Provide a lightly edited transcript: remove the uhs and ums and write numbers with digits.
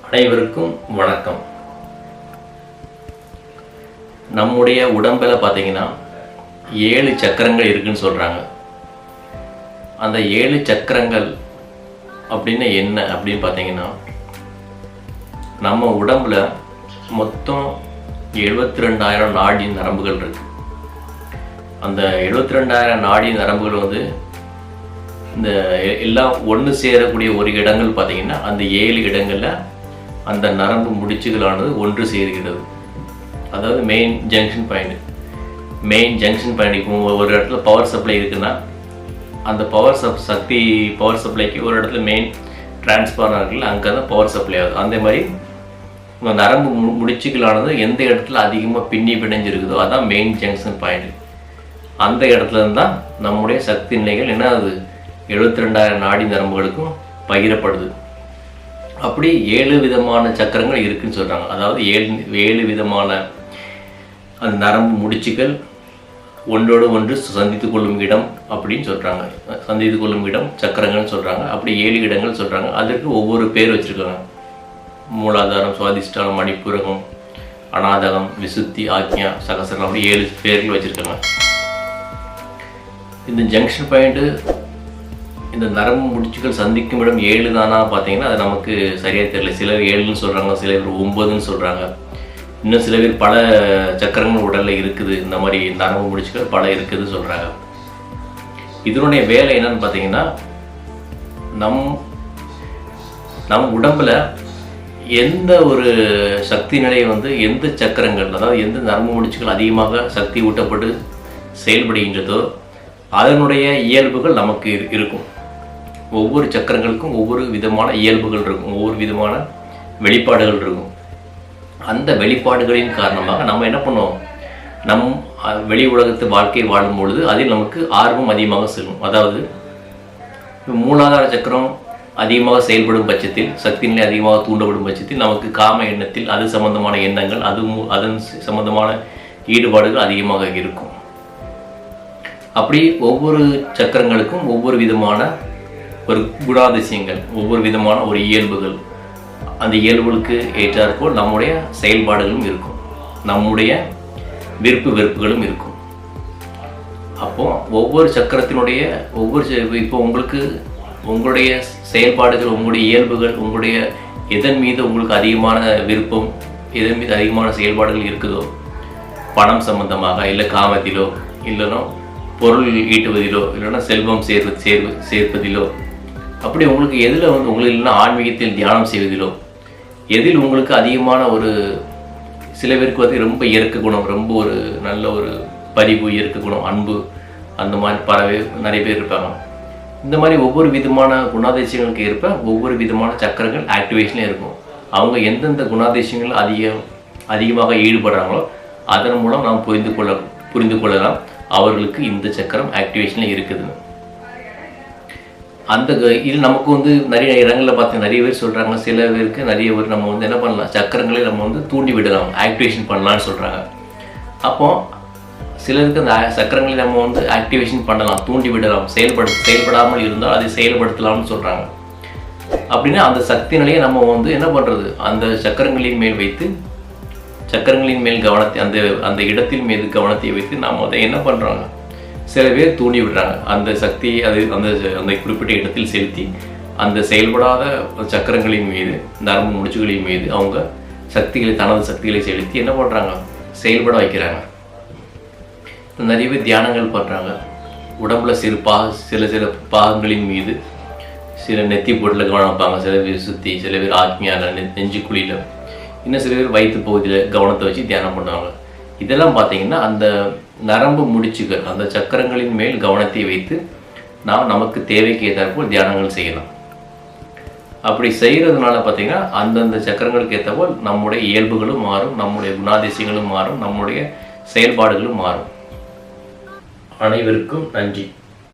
அனைவருக்கும் வணக்கம். நம்முடைய உடம்பில் பார்த்தீங்கன்னா 7 சக்கரங்கள் இருக்குன்னு சொல்கிறாங்க. அந்த 7 சக்கரங்கள் அப்படின்னு என்ன அப்படின்னு பார்த்தீங்கன்னா, நம்ம உடம்பில் மொத்தம் 72,000 நாடி நரம்புகள் இருக்குது. அந்த 72,000 நாடி நரம்புகள் இந்த எல்லாம் ஒன்று சேரக்கூடிய ஒரு இடங்கள் பார்த்தீங்கன்னா, அந்த 7 இடங்களில் அந்த நரம்பு முடிச்சுகளானது ஒன்று சேர்கிறது. அதாவது மெயின் ஜங்ஷன் பாயிண்ட். இப்போ ஒரு இடத்துல பவர் சப்ளை இருக்குன்னா, அந்த பவர் சப்ளைக்கு ஒரு இடத்துல மெயின் டிரான்ஸ்ஃபார்மர் இருக்குல்ல, அங்கே தான் பவர் சப்ளை ஆகுது. அந்த மாதிரி நரம்பு முடிச்சுகளானது எந்த இடத்துல அதிகமாக பிணைஞ்சிருக்குதோ அதான் மெயின் ஜங்ஷன் பாயிண்ட். அந்த இடத்துல தான் நம்முடைய சக்தி நிலைகள் என்ன ஆகுது, 72,000 நாடி நரம்புகளுக்கும் பகிரப்படுது. அப்படி 7 விதமான சக்கரங்கள் இருக்குன்னு சொல்கிறாங்க. அதாவது 7 விதமான அந்த நரம்பு முடிச்சுகள் ஒன்றோடு ஒன்று சந்தித்து கொள்ளும் இடம் அப்படின்னு சொல்கிறாங்க. சந்தித்து கொள்ளும் இடம் சக்கரங்கள்னு சொல்கிறாங்க. அப்படி 7 இடங்கள் சொல்கிறாங்க. அதற்கு ஒவ்வொரு பேர் வச்சுருக்காங்க. மூலாதாரம், சுவாதிஷ்டானம், மணிப்பூரகம், அநாதகம், விசுத்தி, ஆக்ஞா, சகசரம், அப்படி 7 பேர்கள் வச்சுருக்காங்க. இந்த ஜங்ஷன் பாயிண்ட்டு, இந்த நரம்பு முடிச்சுகள் சந்திக்கும் இடம் 7 தானா பார்த்தீங்கன்னா அது நமக்கு சரியாக தெரியல. சிலர் 7ன்னு சொல்கிறாங்க, சில பேர் 9ன்னு சொல்கிறாங்க. இன்னும் சில பேர் பல சக்கரங்கள் உடலில் இருக்குது, இந்த மாதிரி நரம்பு முடிச்சுகள் பல இருக்குதுன்னு சொல்கிறாங்க. இதனுடைய வேலை என்னன்னு பார்த்தீங்கன்னா, நம் உடம்பில் எந்த ஒரு சக்தி நிலையை எந்த சக்கரங்கள், அதாவது எந்த நரம்பு முடிச்சுகள் அதிகமாக சக்தி ஊட்டப்பட்டு செயல்படுகின்றதோ அதனுடைய இயல்புகள் நமக்கு இருக்கும். ஒவ்வொரு சக்கரங்களுக்கும் ஒவ்வொரு விதமான இயல்புகள் இருக்கும், ஒவ்வொரு விதமான வெளிப்பாடுகள் இருக்கும். அந்த வெளிப்பாடுகளின் காரணமாக நம்ம என்ன பண்ணுவோம், நம் வெளி உலகத்து வாழ்க்கை வாழும் பொழுது அதில் நமக்கு ஆர்வம் அதிகமாக செல்லும். அதாவது மூலாதார சக்கரம் அதிகமாக செயல்படும் பட்சத்தில், சக்தி நிலை அதிகமாக தூண்டப்படும் பட்சத்தில் நமக்கு காம எண்ணத்தில் அது சம்பந்தமான எண்ணங்கள், அதன் சம்பந்தமான ஈடுபாடுகள் அதிகமாக இருக்கும். அப்படி ஒவ்வொரு சக்கரங்களுக்கும் ஒவ்வொரு விதமான ஒரு குணாதிசயங்கள், ஒவ்வொரு விதமான ஒரு இயல்புகள், அந்த இயல்புகளுக்கு ஏற்றாற்போல் நம்முடைய செயல்பாடுகளும் இருக்கும், நம்முடைய விருப்பு வெறுப்புகளும் இருக்கும். அப்போ ஒவ்வொரு சக்கரத்தினுடைய இப்போ உங்களுடைய செயல்பாடுகள், உங்களுடைய இயல்புகள், உங்களுடைய எதன் மீது உங்களுக்கு அதிகமான விருப்பம், எதன் மீது அதிகமான செயல்பாடுகள் இருக்குதோ, பணம் சம்பந்தமாக, இல்லை காமத்திலோ, இல்லைன்னா பொருள் ஈட்டுவதிலோ, இல்லைன்னா செல்வம் சேர்ப்பதிலோ, அப்படி உங்களுக்கு எதில் உங்களுக்கு இல்லைன்னா ஆன்மீகத்தில் தியானம் செய்வதிலோ, எதில் உங்களுக்கு அதிகமான ஒரு சில பேருக்கு ரொம்ப இயற்கை குணம், ரொம்ப ஒரு நல்ல ஒரு பரிவு, இயற்கை குணம், அன்பு, அந்த மாதிரி நிறைய பேர் இருப்பாங்க. இந்த மாதிரி ஒவ்வொரு விதமான குணாதிசயங்களுக்கு ஏற்ப ஒவ்வொரு விதமான சக்கரங்கள் ஆக்டிவேஷனில் இருக்கும். அவங்க எந்தெந்த குணாதிசயங்கள் அதிகமாக ஈடுபடுறாங்களோ அதன் மூலம் நாம் புரிந்து கொள்ளலாம் அவர்களுக்கு இந்த சக்கரம் ஆக்டிவேஷனில் இருக்குது. அந்த இது நமக்கு நிறைய இடங்களில் பார்த்து நிறைய பேர் சொல்கிறாங்க. சில பேருக்கு நிறைய பேர் நம்ம என்ன பண்ணலாம், சக்கரங்களை நம்ம தூண்டி விடலாம், ஆக்டிவேஷன் பண்ணலான்னு சொல்கிறாங்க. அப்போ சிலருக்கு அந்த சக்கரங்களை நம்ம ஆக்டிவேஷன் பண்ணலாம், தூண்டி விடலாம், செயல்படாமல் இருந்தால் அதை செயல்படுத்தலாம்னு சொல்கிறாங்க. அப்படின்னா அந்த சக்தி நிலையை நம்ம என்ன பண்ணுறது, அந்த சக்கரங்களின் மேல் வைத்து, சக்கரங்களின் மேல் கவனத்தை, அந்த இடத்தின் மீது கவனத்தை வைத்து நாம் அதை என்ன பண்ணுறாங்க, சில பேர் தூண்டி விடுறாங்க. அந்த சக்தியை அந்த குறிப்பிட்ட இடத்தில் செலுத்தி அந்த செயல்படாத சக்கரங்களின் மீது, நரம்பு முடிச்சுகளின் மீது அவங்க தனது சக்திகளை செலுத்தி என்ன பண்ணுறாங்க, செயல்பட வைக்கிறாங்க. நிறைய பேர் தியானங்கள் பண்ணுறாங்க. உடம்புல சில பாகங்களின் மீது, சில நெத்தி பொருளில் கவனம் வைப்பாங்க, சில பேர் சுற்றி, சில பேர் ஆத்மியால நெஞ்சு குழியில், இன்னும் சில பேர் வயிற்று பகுதியில் கவனத்தை வச்சு தியானம் பண்ணுவாங்க. இதெல்லாம் பார்த்தீங்கன்னா அந்த நரம்பு முடிச்சுகள், அந்த சக்கரங்களின் மேல் கவனத்தை வைத்து நாம் நமக்கு தேவைக்கு ஏற்றாற்போல் தியானங்கள் செய்யலாம். அப்படி செய்கிறதுனால பார்த்தீங்கன்னா அந்தந்த சக்கரங்களுக்கு ஏற்றபோல் நம்முடைய இயல்புகளும் மாறும், நம்முடைய குணாதிசயங்களும் மாறும், நம்முடைய செயல்பாடுகளும் மாறும். அனைவருக்கும் நன்றி.